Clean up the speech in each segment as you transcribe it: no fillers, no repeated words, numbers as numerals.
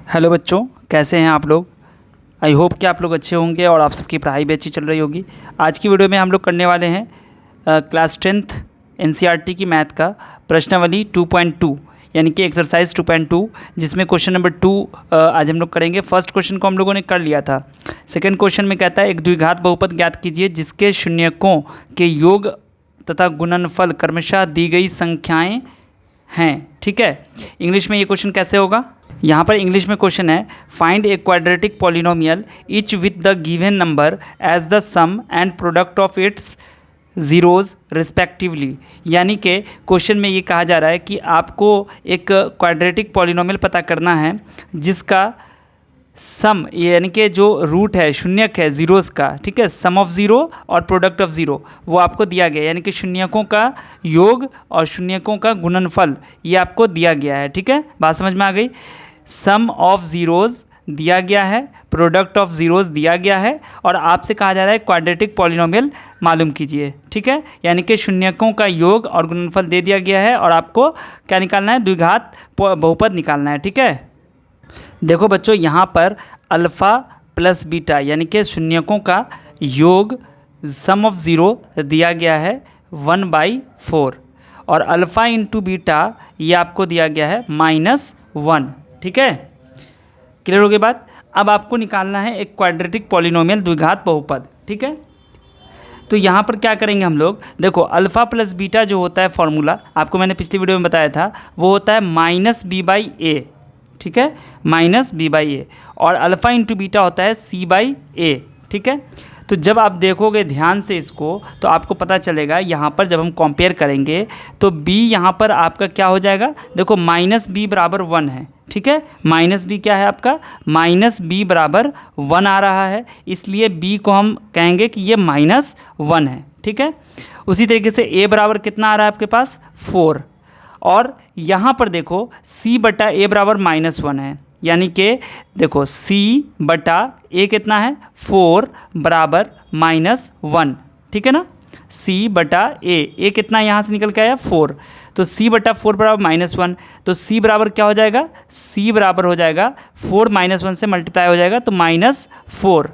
Hello बच्चों, कैसे हैं आप लोग। आई होप कि आप लोग अच्छे होंगे और आप सबकी पढ़ाई भी अच्छी चल रही होगी। आज की वीडियो में हम लोग करने वाले हैं क्लास 10th एनसीईआरटी की मैथ का प्रश्नावली 2.2 यानी कि एक्सरसाइज 2.2, जिसमें क्वेश्चन नंबर 2 आज हम लोग करेंगे। फर्स्ट क्वेश्चन को हम लोगों ने कर लिया था। सेकंड क्वेश्चन में कहता है एक द्विघात बहुपद ज्ञात कीजिए जिसके शून्यकों के योग तथा गुणनफल क्रमशः दी गई संख्याएँ हैं। ठीक है, इंग्लिश में ये क्वेश्चन कैसे होगा। यहाँ पर इंग्लिश में क्वेश्चन है find a quadratic polynomial each with the given number as the sum and product of its zeroes respectively. यानी कि क्वेश्चन में ये कहा जा रहा है कि आपको एक क्वाड्रेटिक पॉलिनोमियल पता करना है जिसका सम यानी कि जो रूट है, शून्यक है ज़ीरोज़ का, ठीक है, सम ऑफ ज़ीरो और प्रोडक्ट ऑफ ज़ीरो वो आपको दिया गया है। यानी कि शून्यकों का योग और शून्यकों का गुणनफल ये आपको दिया गया है। ठीक है, बात समझ में आ गई। सम ऑफ ज़ीरोज़ दिया गया है, प्रोडक्ट ऑफ ज़ीरोज़ दिया गया है और आपसे कहा जा रहा है क्वाड्रेटिक पॉलिनोमियल मालूम कीजिए। ठीक है, यानी कि शून्यकों का योग और गुणनफल दे दिया गया है और आपको क्या निकालना है, द्विघात बहुपद निकालना है। ठीक है, देखो बच्चों, यहाँ पर अल्फ़ा प्लस बीटा यानी कि शून्यकों का योग सम ऑफ ज़ीरो दिया गया है 1/4 और अल्फ़ा इंटू बीटा ये आपको दिया गया है -1। ठीक है, क्लियर हो गई बात। अब आपको निकालना है एक क्वाड्रेटिक पॉलिनोमियल द्विघात बहुपद। ठीक है, तो यहाँ पर क्या करेंगे हम लोग, देखो अल्फ़ा प्लस बीटा जो होता है फॉर्मूला आपको मैंने पिछली वीडियो में बताया था, वो होता है -b/a। ठीक है, -b/a और अल्फ़ा इंटू बीटा होता है c/a। ठीक है, तो जब आप देखोगे ध्यान से इसको तो आपको पता चलेगा यहाँ पर जब हम कंपेयर करेंगे तो b यहाँ पर आपका क्या हो जाएगा, देखो -b = 1 है। ठीक है, -b क्या है आपका, -b = 1 आ रहा है, इसलिए b को हम कहेंगे कि ये -1 है। ठीक है, उसी तरीके से a बराबर कितना आ रहा है आपके पास 4 और यहाँ पर देखो c/a बराबर -1 है। यानी कि देखो c/a कितना है 4 बराबर -1। ठीक है ना, c/a कितना यहाँ से निकल के आया 4, तो c/4 बराबर -1, तो c बराबर क्या हो जाएगा, c बराबर हो जाएगा 4 -1 से मल्टीप्लाई हो जाएगा तो -4।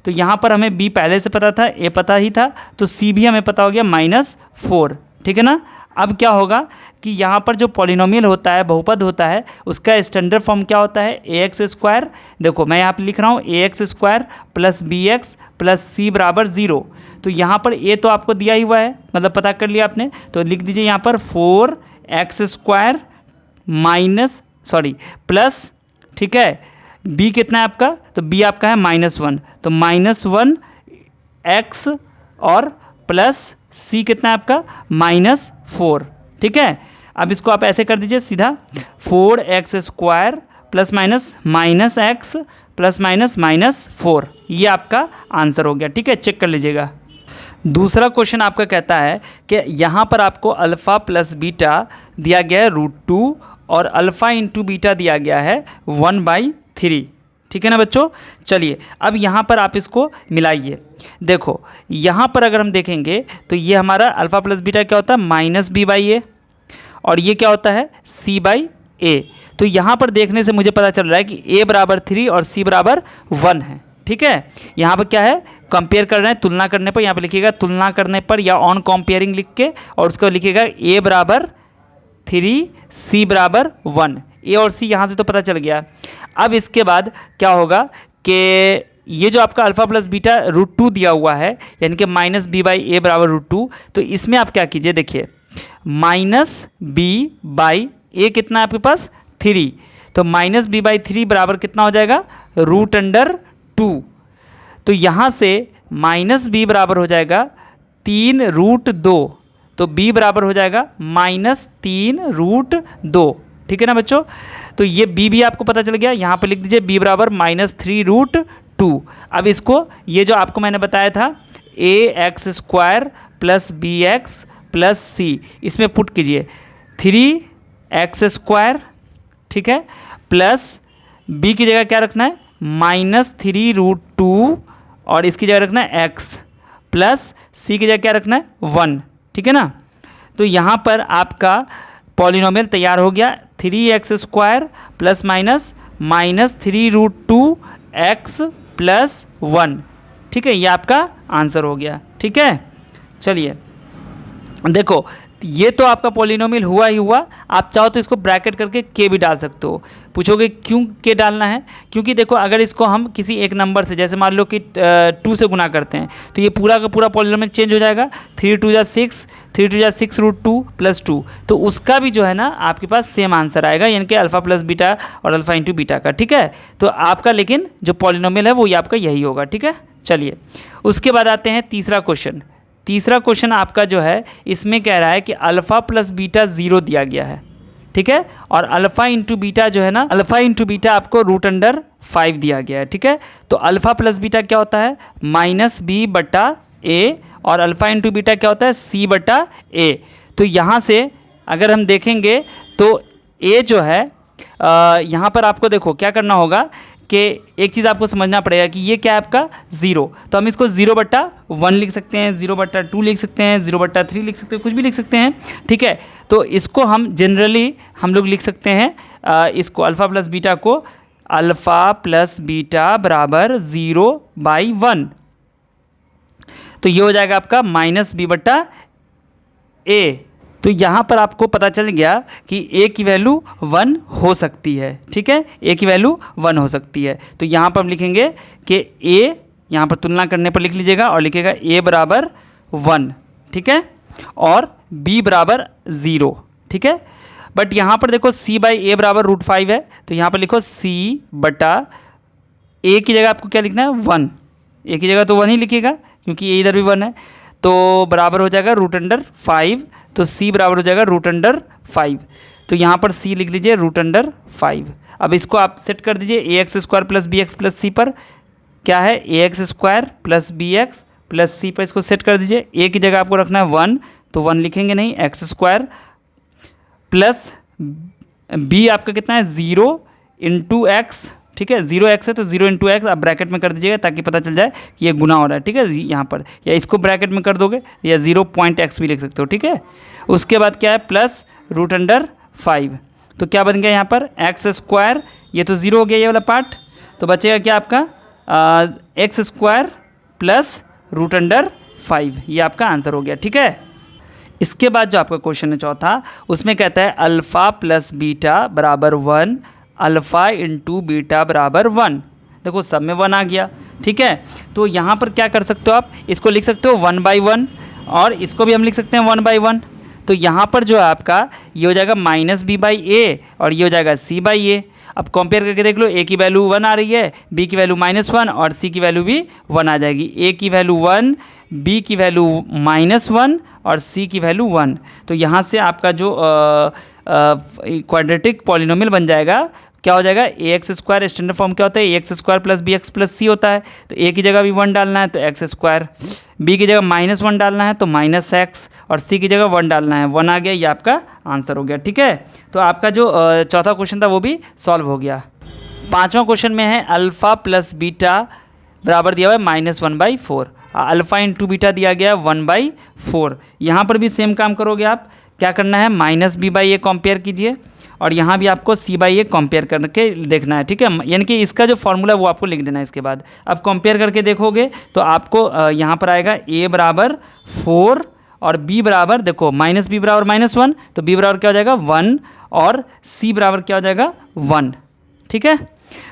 तो यहाँ पर हमें b पहले से पता था, a पता ही था, तो c भी हमें पता हो गया -4। ठीक है ना। अब क्या होगा कि यहाँ पर जो पॉलिनोमियल होता है, बहुपद होता है, उसका स्टैंडर्ड फॉर्म क्या होता है, ax²। देखो मैं यहाँ पे लिख रहा हूँ ax² + bx + c = 0। तो यहाँ पर a तो आपको दिया ही हुआ है, मतलब पता कर लिया आपने, तो लिख दीजिए यहाँ पर 4x² प्लस, ठीक है, b कितना है आपका, तो b आपका है -1, तो -1x और प्लस c कितना है आपका -4। ठीक है, अब इसको आप ऐसे कर दीजिए सीधा 4x² ± -x ± -4, ये आपका आंसर हो गया। ठीक है, चेक कर लीजिएगा। दूसरा क्वेश्चन आपका कहता है कि यहाँ पर आपको अल्फ़ा प्लस बीटा दिया गया है √2 और अल्फ़ा इंटू बीटा दिया गया है 1/3। ठीक है ना बच्चों, चलिए अब यहाँ पर आप इसको मिलाइए। देखो यहाँ पर अगर हम देखेंगे तो ये हमारा अल्फ़ा प्लस बीटा क्या होता है -b/a और ये क्या होता है c/a। तो यहाँ पर देखने से मुझे पता चल रहा है कि a बराबर 3 और c बराबर 1 है। ठीक है, यहाँ पर क्या है, कंपेयर कर रहे हैं, तुलना करने पर, यहाँ पर लिखिएगा तुलना करने पर या ऑन कंपेयरिंग लिख के, और उसको लिखिएगा a बराबर 3 c बराबर 1। a और c यहाँ से तो पता चल गया। अब इसके बाद क्या होगा कि ये जो आपका अल्फ़ा प्लस बीटा √2 दिया हुआ है यानी कि -b/a बराबर √2, तो इसमें आप क्या कीजिए, देखिए -b/a कितना है आपके पास 3, तो -b/3 बराबर कितना हो जाएगा √2। तो यहाँ से -b बराबर हो जाएगा 3√2, तो b बराबर हो जाएगा -3√2। ठीक है ना बच्चों, तो ये b भी आपको पता चल गया। यहाँ पे लिख दीजिए b बराबर -3√2। अब इसको, ये जो आपको मैंने बताया था ax² + bx + c, इसमें पुट कीजिए 3x², ठीक है, प्लस b की जगह क्या रखना है -3√2 और इसकी जगह रखना है x, प्लस c की जगह क्या रखना है 1। ठीक है ना, तो यहाँ पर आपका पॉलिनोमियल तैयार हो गया 3x² ± -3√2x+1। ठीक है, ये आपका आंसर हो गया। ठीक है, चलिए देखो, ये तो आपका पॉलिनोमियल हुआ ही हुआ। आप चाहो तो इसको ब्रैकेट करके के भी डाल सकते हो। पूछोगे क्यों के डालना है? क्योंकि देखो, अगर इसको हम किसी एक नंबर से, जैसे मान लो कि 2 से गुना करते हैं, तो ये पूरा का पूरा पॉलिनोमियल चेंज हो जाएगा। 3 2 जा 6, 3 2 जा 6√2 + 2, तो उसका भी जो है ना आपके पास सेम आंसर आएगा, यानी कि अल्फ़ा प्लस बीटा और अल्फ़ा इंटू बीटा का। ठीक है, तो आपका लेकिन जो पॉलिनोमियल है वो ये आपका यही होगा। ठीक है, चलिए उसके बाद आते हैं तीसरा क्वेश्चन। तीसरा क्वेश्चन आपका जो है, इसमें कह रहा है कि अल्फ़ा प्लस बीटा 0 दिया गया है। ठीक है, और अल्फ़ा इंटू बीटा जो है ना, अल्फ़ा इंटू बीटा आपको √5 दिया गया है। ठीक है, तो अल्फ़ा प्लस बीटा क्या होता है? -b/a, और अल्फ़ा इंटू बीटा क्या होता है? c/a। तो यहाँ से अगर हम देखेंगे तो a जो है, यहाँ पर आपको देखो क्या करना होगा कि एक चीज़ आपको समझना पड़ेगा कि ये क्या है आपका 0, तो हम इसको 0/1 लिख सकते हैं, 0/2 लिख सकते हैं, 0/3 लिख सकते हैं, कुछ भी लिख सकते हैं। ठीक है, तो इसको हम जनरली हम लोग लिख सकते हैं, इसको अल्फ़ा प्लस बीटा को अल्फ़ा प्लस बीटा बराबर 0/1, तो ये हो जाएगा आपका -b/a। तो यहाँ पर आपको पता चल गया कि a की वैल्यू 1 हो सकती है। ठीक है, a की वैल्यू 1 हो सकती है। तो यहाँ पर हम लिखेंगे कि a, यहाँ पर तुलना करने पर लिख लीजिएगा और लिखेगा a बराबर 1। ठीक है, और b बराबर 0। ठीक है, बट यहाँ पर देखो c/a बराबर √5 है, तो यहाँ पर लिखो c/a की जगह आपको क्या लिखना है? 1। a की जगह तो 1 ही लिखिएगा, क्योंकि a इधर भी 1 है, तो बराबर हो जाएगा √5, तो c बराबर हो जाएगा √5। तो यहाँ पर c लिख लीजिए √5। अब इसको आप सेट कर दीजिए ax² + bx + c पर। क्या है? ax² + bx + c पर इसको सेट कर दीजिए। a की जगह आपको रखना है 1, तो 1 लिखेंगे नहीं, x² प्लस b आपका कितना है? 0 × x। ठीक है, 0x है तो 0 × x आप ब्रैकेट में कर दीजिएगा, ताकि पता चल जाए कि ये गुना हो रहा है। ठीक है, यहाँ पर या इसको ब्रैकेट में कर दोगे, या 0.x भी लिख सकते हो। ठीक है, उसके बाद क्या है? प्लस √5, तो क्या बन गया यहाँ पर? x², ये तो 0 हो गया ये वाला पार्ट, तो बचेगा क्या आपका? x² प्लस √5, ये आपका आंसर हो गया। ठीक है, इसके बाद जो आपका क्वेश्चन है चौथा, उसमें कहता है अल्फ़ा प्लस बीटा बराबर 1, अल्फ़ा इंटू बीटा बराबर 1। देखो सब में 1 आ गया। ठीक है, तो यहाँ पर क्या कर सकते हो आप? इसको लिख सकते हो 1/1, और इसको भी हम लिख सकते हैं 1/1। तो यहाँ पर जो है आपका ये हो जाएगा -b/a, और ये हो जाएगा c/a। अब कंपेयर करके देख लो, a की वैल्यू 1 आ रही है, b की वैल्यू -1, और c की वैल्यू भी 1 आ जाएगी। a की वैल्यू 1, b की वैल्यू -1, और c की वैल्यू 1। तो यहाँ से आपका जो क्वाड्रेटिक पॉलिनोमियल बन जाएगा, क्या हो जाएगा? ax² स्टैंडर्ड फॉर्म क्या होता है? ax² + bx + c होता है। तो a की जगह भी 1 डालना है तो x², b की जगह -1 डालना है तो -x, और c की जगह 1 डालना है, 1 आ गया, ये आपका आंसर हो गया। ठीक है, तो आपका जो चौथा क्वेश्चन था वो भी सॉल्व हो गया। पाँचवा क्वेश्चन में है अल्फ़ा प्लस बीटा बराबर दिया हुआ है -1/4, अल्फ़ा इंटू बीटा दिया गया है 1/4। यहाँ पर भी सेम काम करोगे आप। क्या करना है? -b/a कंपेयर कीजिए, और यहाँ भी आपको c/a कंपेयर करके देखना है। ठीक है, यानी कि इसका जो फॉर्मूला वो आपको लिख देना है इसके बाद। अब कंपेयर करके देखोगे तो आपको यहाँ पर आएगा a बराबर 4, और b बराबर देखो -b बराबर -1, तो b बराबर क्या हो जाएगा? 1, और c बराबर क्या हो जाएगा? 1। ठीक है,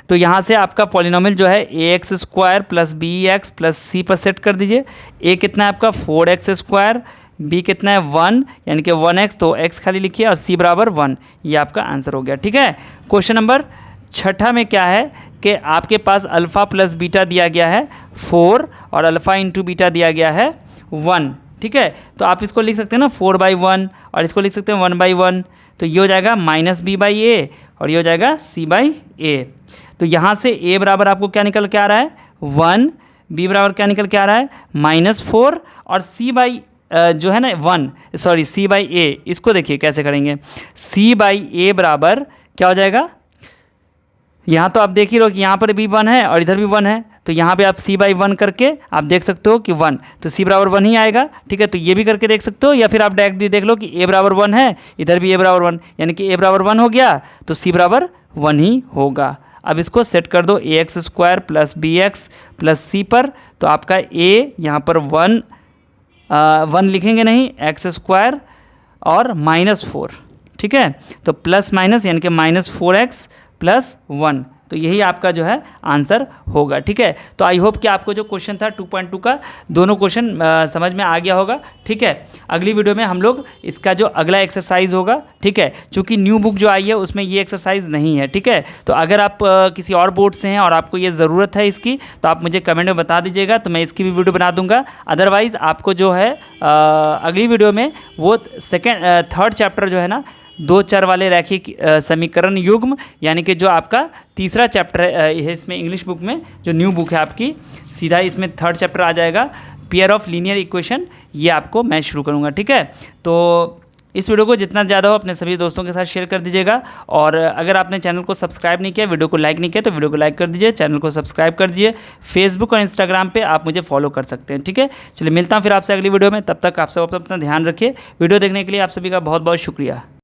तो यहाँ से आपका पॉलिनोमियल जो है ax² + bx + c पर सेट कर दीजिए। a कितना है आपका? 4x², b कितना है? 1, यानी कि 1x, तो x खाली लिखिए, और c बराबर 1, ये आपका आंसर हो गया। ठीक है, क्वेश्चन नंबर छठा में क्या है कि आपके पास अल्फ़ा प्लस बीटा दिया गया है 4, और अल्फ़ा इंटू बीटा दिया गया है 1। ठीक है, तो आप इसको लिख सकते हैं ना 4/1, और इसको लिख सकते हैं 1/1, तो ये हो जाएगा -b/a, और ये हो जाएगा c/a। तो यहाँ से a बराबर आपको क्या निकल के आ रहा है? 1, b बराबर क्या निकल के आ रहा है? -4, और जो है ना 1, सॉरी c/a, इसको देखिए कैसे करेंगे। c/a बराबर क्या हो जाएगा? यहाँ तो आप देख ही रहो कि यहाँ पर भी 1 है और इधर भी 1 है, तो यहाँ पे आप c/1 करके आप देख सकते हो कि 1, तो c बराबर 1 ही आएगा। ठीक है, तो ये भी करके देख सकते हो, या फिर आप डायरेक्टली देख लो कि a बराबर 1 है, इधर भी a बराबर 1, यानी कि a बराबर 1 हो गया, तो c बराबर 1 ही होगा। अब इसको सेट कर दो a x square plus b x plus c पर, तो आपका ए यहाँ पर 1 लिखेंगे नहीं, एक्स स्क्वायर और -4, ठीक है। तो प्लस माइनस यानी कि -4x + 1, तो यही आपका जो है आंसर होगा, ठीक है। तो आई होप कि आपको जो क्वेश्चन था 2.2 का दोनों क्वेश्चन समझ में आ गया होगा, ठीक है। अगली वीडियो में हम लोग इसका जो अगला एक्सरसाइज होगा, ठीक है, चूँकि न्यू बुक जो आई है उसमें ये एक्सरसाइज नहीं है, ठीक है। तो अगर आप किसी और बोर्ड से हैं और आपको ये ज़रूरत है इसकी, तो आप मुझे कमेंट में बता दीजिएगा, तो मैं इसकी भी वीडियो बना दूंगा। अदरवाइज़ आपको जो है अगली वीडियो में वो थर्ड चैप्टर जो है ना, 2 चर वाले रैखिक समीकरण युग्म, यानी कि जो आपका तीसरा चैप्टर है इसमें इंग्लिश बुक में, जो न्यू बुक है आपकी, सीधा इसमें थर्ड चैप्टर आ जाएगा, पेयर ऑफ लीनियर इक्वेशन, ये आपको मैं शुरू करूँगा, ठीक है। तो इस वीडियो को जितना ज़्यादा हो अपने सभी दोस्तों के साथ शेयर कर दीजिएगा, और अगर आपने चैनल को सब्सक्राइब नहीं किया, वीडियो को लाइक नहीं किया, तो वीडियो को लाइक कर दीजिए, चैनल को सब्सक्राइब कर दीजिए। फेसबुक और इंस्टाग्राम पे आप मुझे फॉलो कर सकते हैं, ठीक है। चलिए मिलता हूँ फिर आपसे अगली वीडियो में, तब तक आप सब अपना ध्यान रखिए। वीडियो देखने के लिए आप सभी का बहुत बहुत शुक्रिया।